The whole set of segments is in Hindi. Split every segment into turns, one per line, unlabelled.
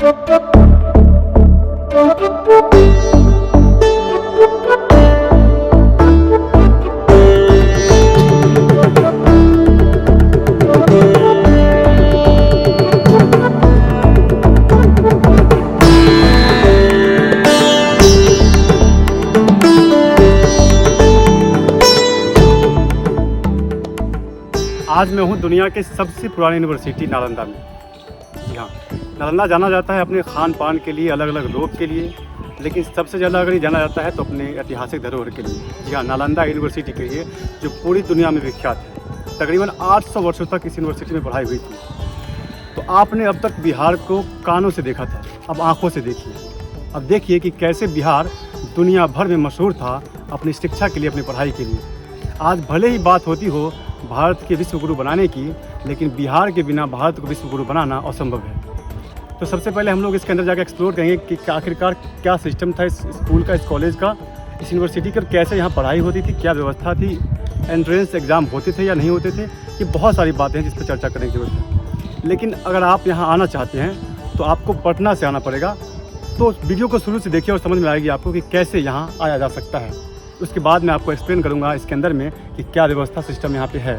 आज मैं हूँ दुनिया के सबसे पुरानी यूनिवर्सिटी नालंदा में। जी हाँ, नालंदा जाना जाता है अपने खान पान के लिए, अलग अलग लोग के लिए, लेकिन सबसे ज़्यादा अगर ये जाना जाता है तो अपने ऐतिहासिक धरोहर के लिए। जी हाँ, नालंदा यूनिवर्सिटी के लिए जो पूरी दुनिया में विख्यात है। तकरीबन 800 वर्षों तक इस यूनिवर्सिटी में पढ़ाई हुई थी। तो आपने अब तक बिहार को कानों से देखा था, अब आँखों से देखिए। अब देखिए कि कैसे बिहार दुनिया भर में मशहूर था अपनी शिक्षा के लिए, अपनी पढ़ाई के लिए। आज भले ही बात होती हो भारत के विश्व गुरु बनाने की, लेकिन बिहार के बिना भारत को विश्व गुरु बनाना असंभव है। तो सबसे पहले हम लोग इसके अंदर जाकर एक्सप्लोर करेंगे कि आखिरकार क्या सिस्टम था इस स्कूल का, इस कॉलेज का, इस यूनिवर्सिटी का, कैसे यहाँ पढ़ाई होती थी, क्या व्यवस्था थी, एंट्रेंस एग्ज़ाम होते थे या नहीं होते थे। ये बहुत सारी बातें हैं जिस पर चर्चा करने की जरूरत है। लेकिन अगर आप यहाँ आना चाहते हैं तो आपको पटना से आना पड़ेगा। तो वीडियो को शुरू से देखिए और समझ में आएगी आपको कि कैसे यहाँ आया जा सकता है। उसके बाद मैं आपको एक्सप्लेन करूँगा इसके अंदर में कि क्या व्यवस्था सिस्टम यहाँ पे है।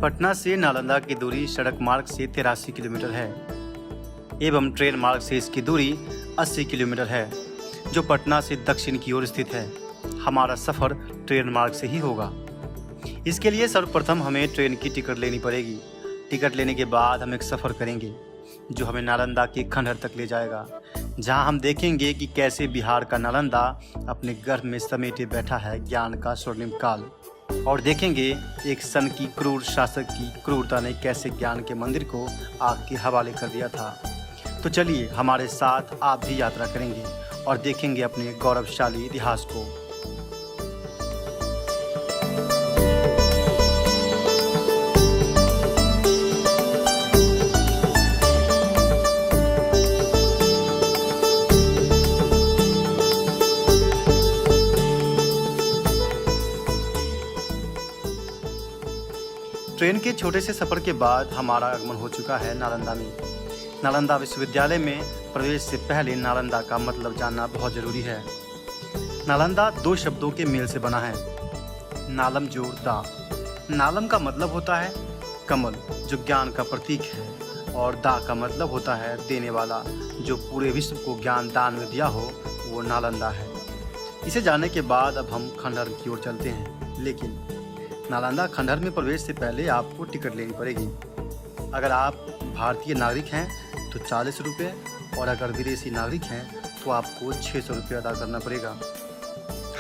पटना से नालंदा की दूरी सड़क मार्ग से 83 किलोमीटर है एवं ट्रेन मार्ग से इसकी दूरी 80 किलोमीटर है, जो पटना से दक्षिण की ओर स्थित है। हमारा सफ़र ट्रेन मार्ग से ही होगा। इसके लिए सर्वप्रथम हमें ट्रेन की टिकट लेनी पड़ेगी। टिकट लेने के बाद हम एक सफ़र करेंगे जो हमें नालंदा के खंडहर तक ले जाएगा, जहां हम देखेंगे कि कैसे बिहार का नालंदा अपने गर्भ में समेटे बैठा है ज्ञान का स्वर्णिम काल, और देखेंगे एक सन की क्रूर शासक की क्रूरता ने कैसे ज्ञान के मंदिर को आग के हवाले कर दिया था। तो चलिए हमारे साथ आप भी यात्रा करेंगे और देखेंगे अपने गौरवशाली इतिहास को। ट्रेन के छोटे से सफ़र के बाद हमारा आगमन हो चुका है नालंदा में। नालंदा विश्वविद्यालय में प्रवेश से पहले नालंदा का मतलब जानना बहुत ज़रूरी है। नालंदा दो शब्दों के मेल से बना है, नालम जोड़ दा। नालम का मतलब होता है कमल, जो ज्ञान का प्रतीक है, और दा का मतलब होता है देने वाला, जो पूरे विश्व को ज्ञान दान में दिया हो, वो नालंदा है। इसे जानने के बाद अब हम खंडहर की ओर चलते हैं। लेकिन नालंदा खंडहर में प्रवेश से पहले आपको टिकट लेनी पड़ेगी। अगर आप भारतीय नागरिक हैं तो 40 रुपये, और अगर विदेशी नागरिक हैं तो आपको 600 रुपये अदा करना पड़ेगा।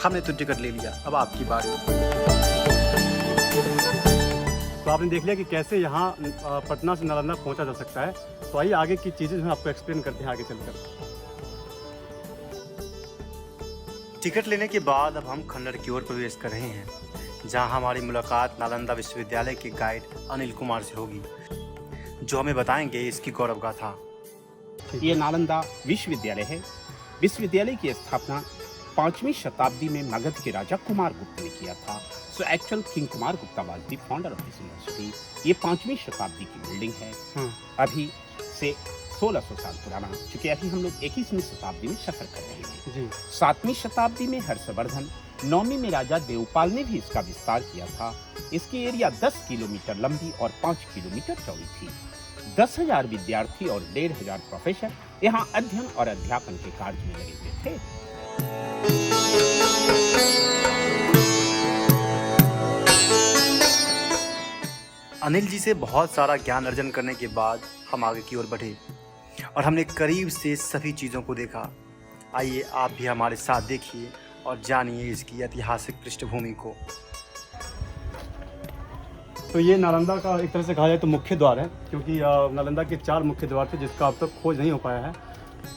हमने तो टिकट ले लिया, अब आपकी बारी।
तो आपने देख लिया कि कैसे यहाँ पटना से नालंदा पहुँचा जा सकता है। तो आइए आगे की चीज़ें हम आपको एक्सप्लेन करते हैं आगे चलकर।
टिकट लेने के बाद अब हम खंडहर की ओर प्रवेश कर रहे हैं, जहां हमारी मुलाकात नालंदा विश्वविद्यालय के गाइड अनिल कुमार से होगी, जो हमें बताएंगे इसकी गौरव गाथा।
ये नालंदा विश्वविद्यालय है। विश्वविद्यालय की स्थापना 5वीं शताब्दी में मगध के राजा कुमार गुप्त ने किया था। So actual king Kumar Gupta was the founder of this university. ये 5वीं शताब्दी की बिल्डिंग है। अभी से 1600 साल पुराना, क्योंकि अभी हम लोग 21वीं शताब्दी में सफर कर रहे हैं। 7वीं शताब्दी में हर्षवर्धन, 9वीं में राजा देवपाल ने भी इसका विस्तार किया था। इसकी एरिया 10 किलोमीटर लंबी और 5 किलोमीटर चौड़ी थी। 10,000 विद्यार्थी और 1,500 प्रोफेसर यहाँ अध्ययन और अध्यापन के कार्य में लगे हुए थे।
अनिल जी से बहुत सारा ज्ञान अर्जन करने के बाद हम आगे की ओर बढ़े और हमने करीब से सभी चीज़ों को देखा। आइए आप भी हमारे साथ देखिए और जानिए इसकी ऐतिहासिक पृष्ठभूमि को।
तो ये नालंदा का एक तरह से कहा जाए तो मुख्य द्वार है, क्योंकि नालंदा के 4 मुख्य द्वार थे जिसका अब तक खोज नहीं हो पाया है।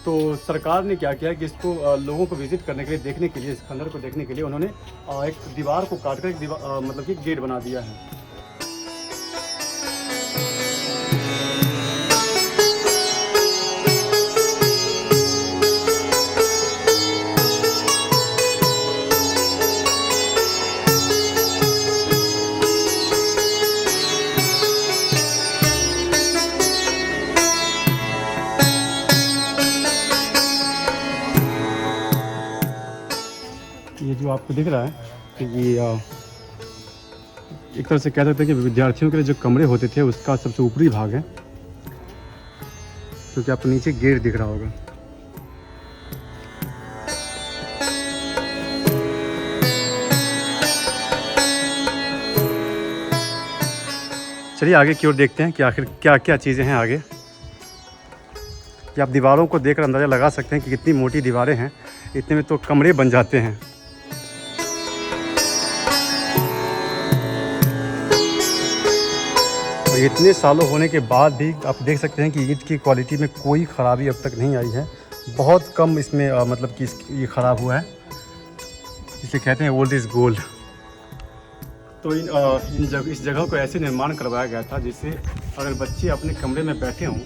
तो सरकार ने क्या किया कि इसको लोगों को विजिट करने के लिए, देखने के लिए, इस खंडहर को देखने के लिए उन्होंने एक दीवार को काटकर एक मतलब कि गेट बना दिया है। आपको दिख रहा है कि ये एक तरह से कह सकते हैं कि विद्यार्थियों के लिए जो कमरे होते थे उसका सबसे ऊपरी भाग है, क्योंकि आपको नीचे गेट दिख रहा होगा। चलिए आगे की ओर देखते हैं कि आखिर क्या क्या चीज़ें हैं आगे। कि आप दीवारों को देखकर अंदाज़ा लगा सकते हैं कि कितनी मोटी दीवारें हैं, इतने में तो कमरे बन जाते हैं। और इतने सालों होने के बाद भी आप देख सकते हैं कि ईंट की क्वालिटी में कोई ख़राबी अब तक नहीं आई है। बहुत कम इसमें मतलब कि ये ख़राब हुआ है, इसे कहते हैं ओल्ड इज़ गोल्ड। तो इस जगह को ऐसे निर्माण करवाया गया था जिससे अगर बच्चे अपने कमरे में बैठे हों,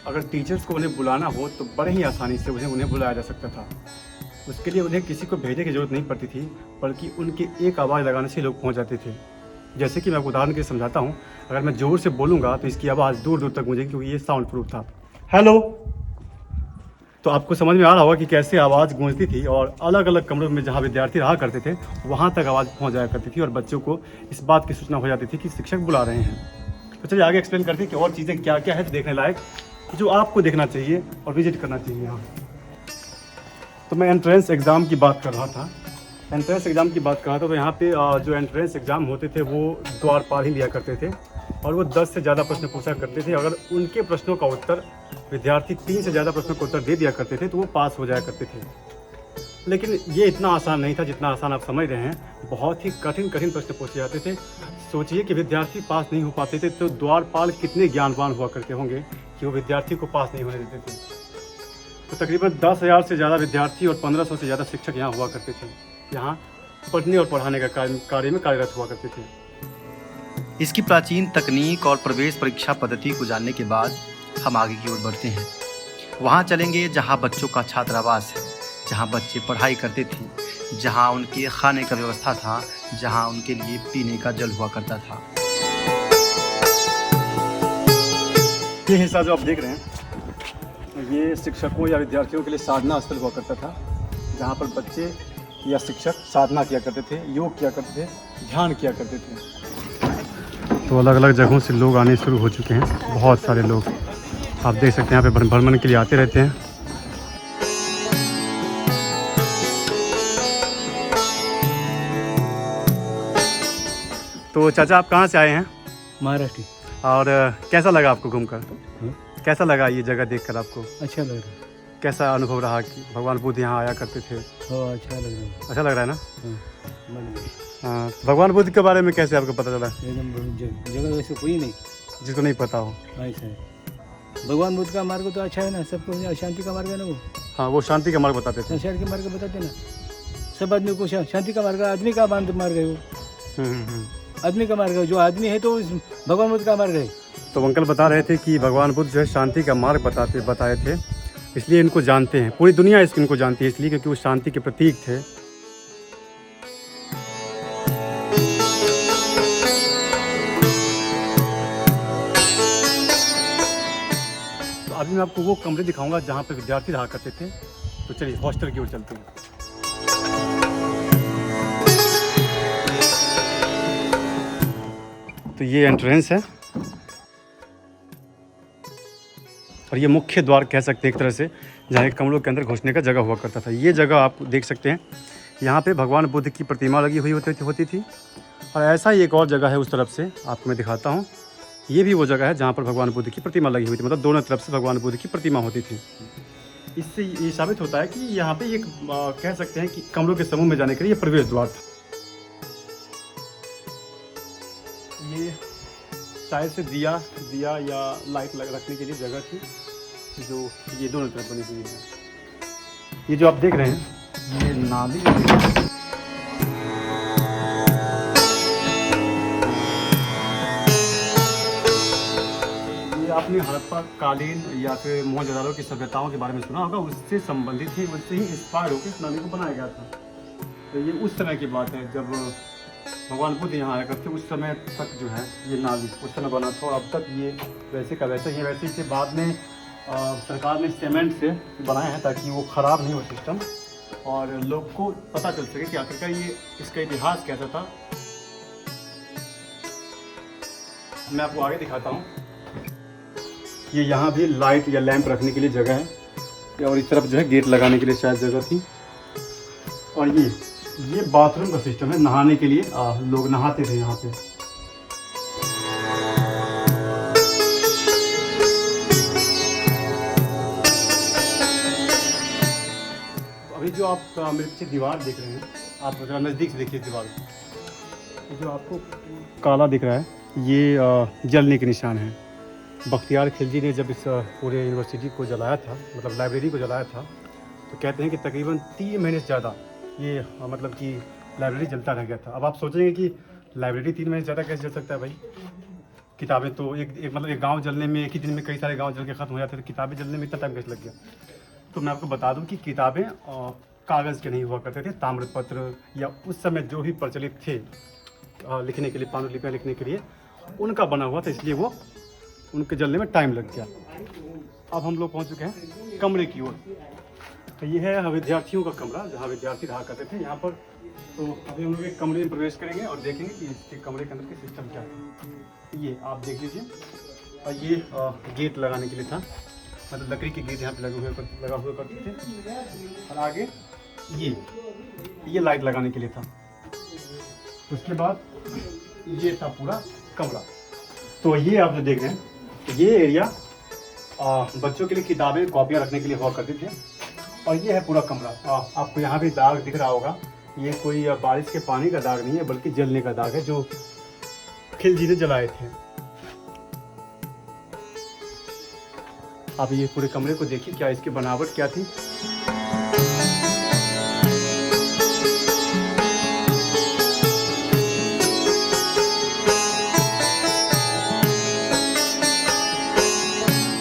अगर टीचर्स को उन्हें बुलाना हो तो बड़े ही आसानी से उन्हें बुलाया जा सकता था। उसके लिए उन्हें किसी को भेजने की ज़रूरत नहीं पड़ती थी, बल्कि उनकी एक आवाज़ लगाने से लोग पहुंच जाते थे। जैसे कि मैं उदाहरण के लिए समझाता हूं, अगर मैं ज़ोर से बोलूँगा तो इसकी आवाज़ दूर दूर तक गूंजेगी, क्योंकि ये साउंड प्रूफ था। हेलो, तो आपको समझ में आ रहा होगा कि कैसे आवाज़ गूंजती थी, और अलग अलग कमरों में जहाँ विद्यार्थी रहा करते थे वहाँ तक आवाज़ पहुँच जाया करती थी, और बच्चों को इस बात की सूचना हो जाती थी कि शिक्षक बुला रहे हैं। तो चलिए आगे एक्सप्लेन करते हैं कि और चीज़ें क्या क्या है देखने लायक, जो आपको देखना चाहिए और विजिट करना चाहिए यहाँ। तो मैं एंट्रेंस एग्ज़ाम की बात कर रहा था। तो यहाँ पे जो एंट्रेंस एग्ज़ाम होते थे वो द्वारपाल ही लिया करते थे, और वो 10 से ज़्यादा प्रश्न पूछा करते थे। अगर उनके प्रश्नों का उत्तर विद्यार्थी 3 से ज़्यादा प्रश्नों का उत्तर दे दिया करते थे तो वो पास हो जाया करते थे। लेकिन ये इतना आसान नहीं था जितना आसान आप समझ रहे हैं। बहुत ही कठिन प्रश्न पूछे जाते थे। सोचिए कि विद्यार्थी पास नहीं हो पाते थे तो द्वारपाल कितने ज्ञानवान हुआ करते होंगे कि वो विद्यार्थी को पास नहीं होने देते थे। तो तकरीबन 10,000 से ज़्यादा विद्यार्थी और 1500 से ज़्यादा शिक्षक यहाँ हुआ करते थे, यहाँ पढ़ने और पढ़ाने का कार्य में कार्यरत हुआ करते थे।
इसकी प्राचीन तकनीक और प्रवेश परीक्षा पद्धति को जानने के बाद हम आगे की ओर बढ़ते हैं। वहाँ चलेंगे जहाँ बच्चों का छात्रावास है, जहाँ बच्चे पढ़ाई करते थे, जहाँ उनके खाने का व्यवस्था था, जहाँ उनके लिए पीने का जल हुआ करता था।
ये हिस्सा जो आप देख रहे हैं ये शिक्षकों या विद्यार्थियों के लिए साधना स्थल हुआ करता था, जहाँ पर बच्चे या शिक्षक साधना किया करते थे, योग किया करते थे, ध्यान किया करते थे। तो अलग अलग जगहों से लोग आने शुरू हो चुके हैं, बहुत सारे लोग आप देख सकते हैं यहाँ पे भ्रमण के लिए आते रहते हैं। तो चाचा आप कहाँ से आए हैं?
महाराष्ट्र।
और कैसा लगा आपको घूमकर? कैसा लगा ये जगह देखकर आपको?
अच्छा लग रहा है।
कैसा अनुभव रहा कि भगवान बुद्ध यहाँ आया करते थे?
अच्छा लग रहा है।
अच्छा लग रहा है ना?
हाँ।
हाँ, भगवान बुद्ध के बारे में कैसे आपको पता चला?
एकदम जगह वैसे कोई नहीं
जिसको नहीं पता हो।
ऐसा है। भगवान बुद्ध का मार्ग तो अच्छा है ना, सबको शांति का मार्ग है ना वो।
हाँ, वो शांति का मार्ग बताते थे।
संसार के मार्ग बताते ना, सब आदमी को शांति का मार्ग, आदमी का मार्ग है वो। आदमी का मार्ग है, जो आदमी है तो भगवान बुद्ध का मार्ग है।
तो अंकल बता रहे थे कि भगवान बुद्ध जो है शांति का मार्ग बताए थे, इसलिए इनको जानते हैं, पूरी दुनिया इनको जानती है इसलिए क्योंकि वो शांति के प्रतीक थे। तो अभी मैं आपको वो कमरे दिखाऊंगा जहाँ पे विद्यार्थी रहा करते थे। तो चलिए हॉस्टल की ओर चलते हैं। तो ये एंट्रेंस है और ये मुख्य द्वार कह सकते हैं एक तरह से, जहाँ कमरों के अंदर घुसने का जगह हुआ करता था। ये जगह आप देख सकते हैं, यहाँ पे भगवान बुद्ध की प्रतिमा लगी हुई होती थी। और ऐसा ही एक और जगह है उस तरफ से, आपको मैं दिखाता हूँ। ये भी वो जगह है जहाँ पर भगवान बुद्ध की प्रतिमा लगी हुई थी, मतलब दोनों तरफ से भगवान बुद्ध की प्रतिमा होती थी। इससे ये साबित होता है कि यहाँ पे एक कह सकते हैं कि कमरों के समूह में जाने के लिए प्रवेश द्वार था। ये शायद से दिया या लाइट रखने के लिए जगह थी, जो ये दोनों तरफ बनी हुई है। ये जो आप देख रहे हैं ये नाली है। ये आपने हड़प्पा कालीन या फिर मोहनजोदड़ो की सभ्यताओं के बारे में सुना होगा, उससे संबंधित ही, उससे ही इंस्पायर होकर इस नाली को बनाया गया था। तो ये उस समय की बात है जब भगवान बुद्ध यहाँ आया करते, उस समय तक जो है ये नाली उस समय बना था, और अब तक ये वैसे का वैसे ही है। वैसे इसे बाद में सरकार ने सीमेंट से बनाया है ताकि वो ख़राब नहीं हो सिस्टम, और लोग को पता चल सके कि आखिरकार ये इसका इतिहास कैसा था। मैं आपको आगे दिखाता हूँ। ये यहाँ भी लाइट या लैंप रखने के लिए जगह है और इस तरफ जो है गेट लगाने के लिए शायद जगह थी। और ये बाथरूम का सिस्टम है, नहाने के लिए लोग नहाते थे यहाँ पे। अभी जो आप मेरे पीछे दीवार देख रहे हैं, आप जरा नज़दीक से देखिए दीवार। ये जो आपको काला दिख रहा है, ये जलने के निशान है। बख्तियार खिलजी ने जब इस पूरे यूनिवर्सिटी को जलाया था, मतलब लाइब्रेरी को जलाया था, तो कहते हैं कि तकरीबन 3 महीने से ज़्यादा ये मतलब कि लाइब्रेरी जलता रह गया था। अब आप सोचेंगे कि लाइब्रेरी 3 महीने से ज़्यादा कैसे जल सकता है भाई? किताबें तो एक गांव जलने में, एक ही दिन में कई सारे गांव जल के ख़त्म हो जाते थे, किताबें जलने में इतना टाइम कैसे लग गया? तो मैं आपको बता दूं कि किताबें कागज़ के नहीं हुआ करते थे, ताम्रपत्र या उस समय जो भी प्रचलित थे लिखने के लिए, पांडुलिपियाँ लिखने के लिए, उनका बना हुआ था, इसलिए वो उनके जलने में टाइम लग गया। अब हम लोग पहुँच चुके हैं कमरे की ओर। तो ये है विद्यार्थियों का कमरा, जहाँ विद्यार्थी रहा करते थे यहाँ पर। तो अभी हम लोग एक कमरे में प्रवेश करेंगे और देखेंगे कि इसके कमरे के अंदर के सिस्टम क्या है। ये आप देख लीजिए, और ये गेट लगाने के लिए था, मतलब लकड़ी के गेट यहाँ पे लगा हुए करते थे। और आगे ये लाइट लगाने के लिए था। उसके बाद ये था पूरा कमरा। तो ये आप जो देख रहे हैं, ये एरिया बच्चों के लिए किताबें कॉपियाँ रखने के लिए हुआ करती थे। और ये है पूरा कमरा। आपको यहाँ भी दाग दिख रहा होगा, ये कोई बारिश के पानी का दाग नहीं है, बल्कि जलने का दाग है जो खिलजी ने जलाए थे। आप ये पूरे कमरे को देखिए, क्या इसकी बनावट क्या थी।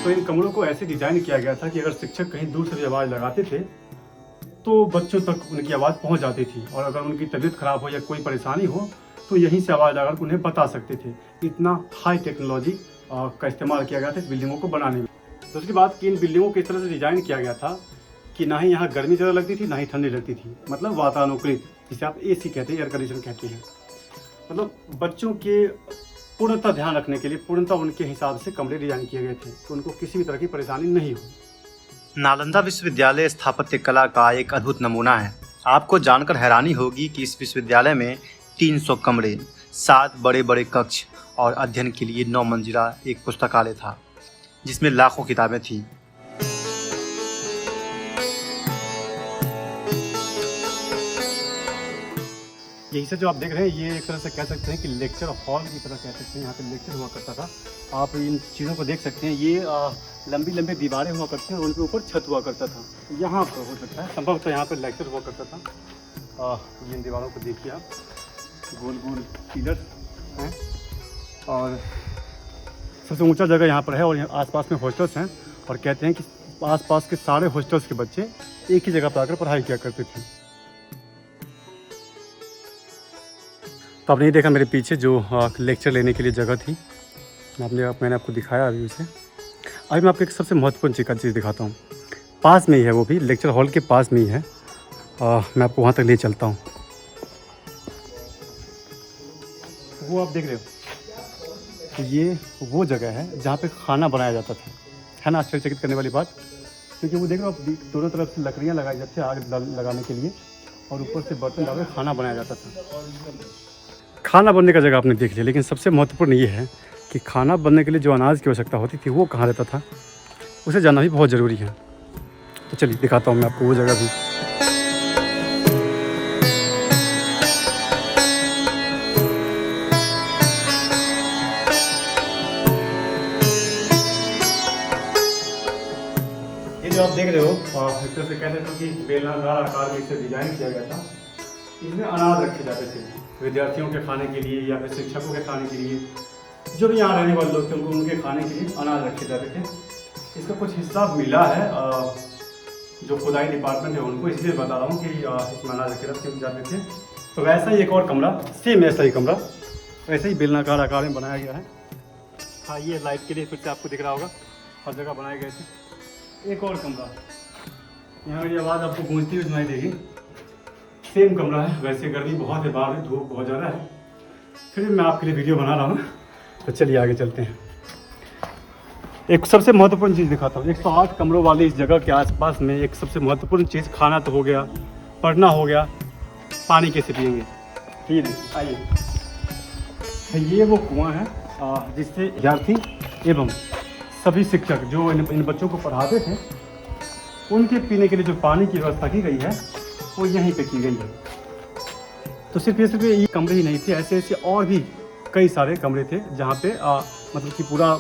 तो इन कमरों को ऐसे डिजाइन किया गया था कि अगर शिक्षक कहीं दूर से भी आवाज़ लगाते थे तो बच्चों तक उनकी आवाज़ पहुंच जाती थी, और अगर उनकी तबीयत खराब हो या कोई परेशानी हो तो यहीं से आवाज़ लगाकर उन्हें बता सकते थे। इतना हाई टेक्नोलॉजी का इस्तेमाल किया गया था इस बिल्डिंगों को बनाने में। तो उसके बाद कि इन बिल्डिंगों को इस तरह से डिज़ाइन किया गया था कि ना ही यहाँ गर्मी ज़्यादा लगती थी, ना ही ठंडी लगती थी, मतलब वातानुकूलित, जिसे आप AC कहते हैं, एयर कंडीशन कहते हैं। मतलब बच्चों के पूर्णतः ध्यान रखने के लिए पूर्णतः उनके हिसाब से कमरे डिजाइन किए गए थे, तो उनको किसी भी तरह की परेशानी नहीं हो।
नालंदा विश्वविद्यालय स्थापत्य कला का एक अद्भुत नमूना है। आपको जानकर हैरानी होगी कि इस विश्वविद्यालय में 300 कमरे, 7 बड़े बड़े कक्ष और अध्ययन के लिए 9 मंजिला एक पुस्तकालय था, जिसमें लाखों किताबें थीं।
यही से जो आप देख रहे हैं, ये एक तरह से कह सकते हैं कि लेक्चर हॉल की तरह कह सकते हैं। यहाँ पे लेक्चर हुआ करता था। आप इन चीज़ों को देख सकते हैं, ये लंबी लंबी दीवारें हुआ करती हैं और उनके ऊपर छत हुआ करता था। यहाँ पर हो सकता है संभवतः यहाँ पर लेक्चर हुआ करता था। इन दीवारों को देखिए आप, गोल गोल पिलर हैं और सबसे ऊंचा जगह यहाँ पर है। और यहाँ आसपास में हॉस्टल्स हैं और कहते हैं कि आसपास के सारे हॉस्टल्स के बच्चे एक ही जगह पर आकर पढ़ाई किया करते थे। तो आपने ये देखा मेरे पीछे जो लेक्चर लेने के लिए जगह थी, मैंने आपको दिखाया अभी उसे। अभी मैं आपको एक सबसे महत्वपूर्ण चीज़ दिखाता हूँ। पास में ही है, वो भी लेक्चर हॉल के पास में ही है। मैं आपको वहाँ तक ले चलता हूँ। वो आप देख रहे हो, तो ये वो जगह है जहाँ पे खाना बनाया जाता था। है ना आश्चर्यचकित करने वाली बात, क्योंकि वो देख रहे हो आप, दोनों तरफ से लकड़ियाँ लगाई जाती है आग लगाने के लिए, और ऊपर से बर्तन डालकर खाना बनाया जाता था। खाना बनने का जगह आपने देख लिया, लेकिन सबसे महत्वपूर्ण ये है कि खाना बनने के लिए जो अनाज की आवश्यकता होती थी वो कहाँ रहता था, उसे जानना भी बहुत ज़रूरी है। तो चलिए दिखाता हूँ मैं आपको वो जगह भी। ये जो आप देख रहे हो, एक तरह से कहते हैं कि बेलनाकार आकार में इसे डिजाइन किया गया था। इसमें अनाज रखे जाते थे विद्यार्थियों के खाने के लिए या फिर शिक्षकों के खाने के लिए, जो भी यहाँ रहने वाले लोग थे उनके खाने के लिए अनाज रखे जाते थे। इसका कुछ हिस्सा मिला है जो खुदाई डिपार्टमेंट है उनको, इसलिए बता रहा हूँ कि इसमें अनाज रखे जाते थे। तो वैसा ही एक और कमरा, सेम ऐसा ही कमरा, वैसे ही बेलनाकार आकार में बनाया गया है। हाँ, ये लाइट के लिए फिर से आपको दिख रहा होगा, हर जगह बनाए गए थे। एक और कमरा, यहाँ मेरी आवाज़ आपको गूंजती हुई सुनाई देगी। सेम कमरा है, वैसे गर्मी बहुत है, बाहर में धूप बहुत ज़्यादा है, फिर भी मैं आपके लिए वीडियो बना रहा हूँ। तो चलिए आगे चलते हैं। एक सबसे महत्वपूर्ण चीज़ दिखाता हूँ। 108 कमरों वाली इस जगह के आसपास में एक सबसे महत्वपूर्ण चीज़, खाना तो हो गया, पढ़ना हो गया, पानी कैसे पिएंगे। ये देखिए, आइए, ये वो कुआं है जिससे विद्यार्थी एवं सभी शिक्षक जो इन बच्चों को पढ़ाते थे, उनके पीने के लिए जो पानी की व्यवस्था की गई है वो यहीं पे की गई है। तो सिर्फ ये कमरे ही नहीं थे, ऐसे ऐसे और भी कई सारे कमरे थे जहाँ पे मतलब कि पूरा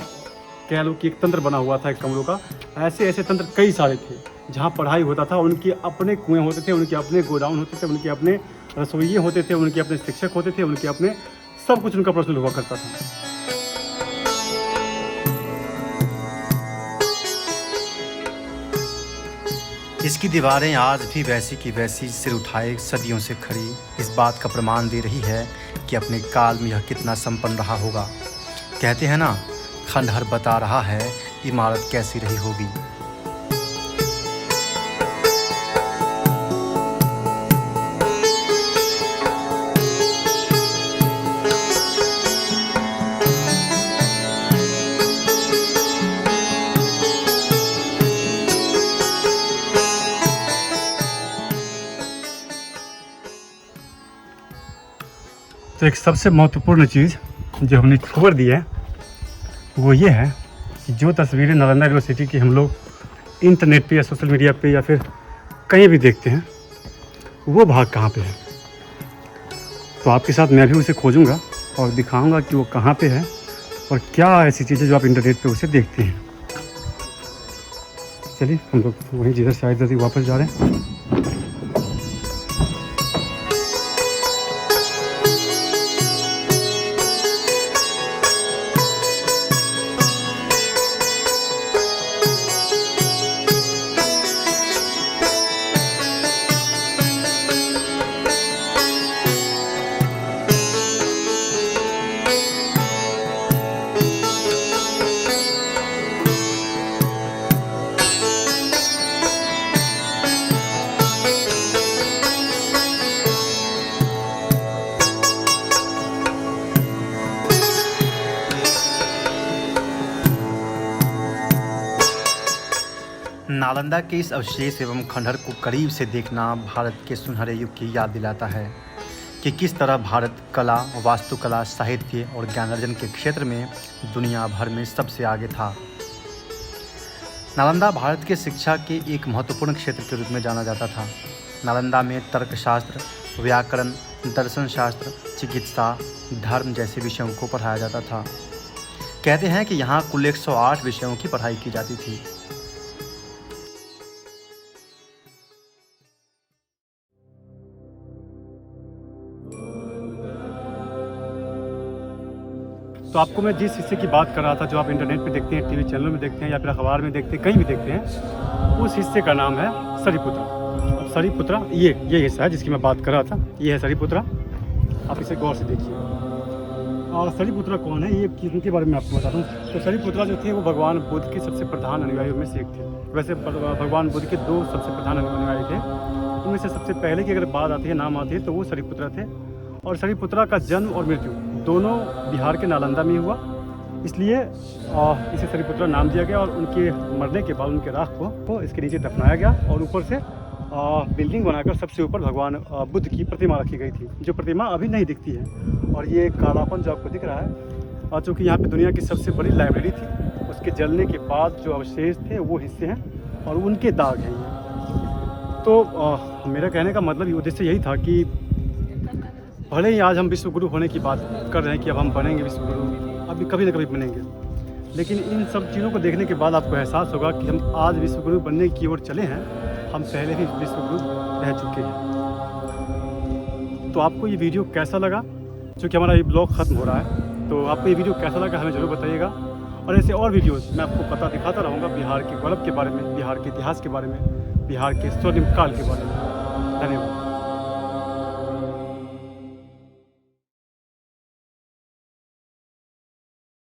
कह लो कि एक तंत्र बना हुआ था एक कमरों का। ऐसे ऐसे तंत्र कई सारे थे जहाँ पढ़ाई होता था। उनके अपने कुएँ होते थे, उनके अपने गोडाउन होते थे, उनके अपने रसोइये होते थे, उनके अपने शिक्षक होते थे, उनके अपने सब कुछ उनका पर्सनल हुआ करता था।
इसकी दीवारें आज भी वैसी की वैसी सिर उठाए सदियों से खड़ी इस बात का प्रमाण दे रही है कि अपने काल में यह कितना संपन्न रहा होगा। कहते हैं ना, खंडहर बता रहा है इमारत कैसी रही होगी।
तो एक सबसे महत्वपूर्ण चीज़ जो हमने खबर दी है वो ये है कि जो तस्वीरें नालंदा यूनिवर्सिटी की हम लोग इंटरनेट पे या सोशल मीडिया पे या फिर कहीं भी देखते हैं, वो भाग कहाँ पे है। तो आपके साथ मैं भी उसे खोजूँगा और दिखाऊँगा कि वो कहाँ पे है और क्या ऐसी चीज़ें जो आप इंटरनेट पे उसे देखते हैं। चलिए हम लोग वहीं जिधर से आए थे वापस जा रहे हैं।
नालंदा के इस अवशेष एवं खंडहर को करीब से देखना भारत के सुनहरे युग की याद दिलाता है कि किस तरह भारत कला, वास्तुकला, साहित्य और ज्ञानार्जन के क्षेत्र में दुनिया भर में सबसे आगे था। नालंदा भारत के शिक्षा के एक महत्वपूर्ण क्षेत्र के रूप में जाना जाता था। नालंदा में तर्कशास्त्र, व्याकरण, दर्शन शास्त्र, चिकित्सा, धर्म जैसे विषयों को पढ़ाया जाता था। कहते हैं कि यहाँ कुल 108 विषयों की पढ़ाई की जाती थी।
तो आपको मैं जिस हिस्से की बात कर रहा था, जो आप इंटरनेट पे देखते हैं, टीवी चैनलों में देखते हैं या फिर अखबार में देखते हैं, कहीं भी देखते हैं, उस हिस्से का नाम है सरीपुत्रा। अब सरीपुत्रा ये हिस्सा है जिसकी मैं बात कर रहा था, ये है सरीपुत्रा। आप इसे गौर से देखिए। और सरीपुत्रा कौन है, ये इनके बारे में आपको बताता हूँ। तो सरीपुत्रा जो थे वो भगवान बुद्ध के सबसे प्रधान अनुयायियों में से एक थे। वैसे भगवान बुद्ध के 2 सबसे प्रधान अनुयायी थे। उनमें से सबसे पहले की अगर बात आती है, नाम आती है, तो वो सरीपुत्रा थे। और सरीपुत्रा का जन्म और मृत्यु दोनों बिहार के नालंदा में हुआ, इसलिए इसे सरीपुत्रा नाम दिया गया। और उनके मरने के बाद उनके राख को इसके नीचे दफनाया गया और ऊपर से बिल्डिंग बनाकर सबसे ऊपर भगवान बुद्ध की प्रतिमा रखी गई थी, जो प्रतिमा अभी नहीं दिखती है। और ये कालापन जो आपको दिख रहा है, और चूँकि यहाँ पे दुनिया की सबसे बड़ी लाइब्रेरी थी, उसके जलने के बाद जो अवशेष थे वो हिस्से हैं और उनके दाग हैं ये। तो मेरा कहने का मतलब उद्देश्य यही था कि भले ही आज हम विश्वगुरु होने की बात कर रहे हैं कि अब हम बनेंगे विश्वगुरु, अभी कभी ना कभी बनेंगे, लेकिन इन सब चीज़ों को देखने के बाद आपको एहसास होगा कि हम आज विश्वगुरु बनने की ओर चले हैं, हम पहले ही विश्वगुरु रह चुके हैं। तो आपको ये वीडियो कैसा लगा? क्योंकि हमारा ये ब्लॉग ख़त्म हो रहा है, तो आपको ये वीडियो कैसा लगा हमें ज़रूर बताइएगा। और ऐसे और वीडियोज़ मैं आपको दिखाता रहूँगा बिहार के गौरव के बारे में, बिहार के इतिहास के बारे में, बिहार के स्वर्णिम काल के बारे में। धन्यवाद।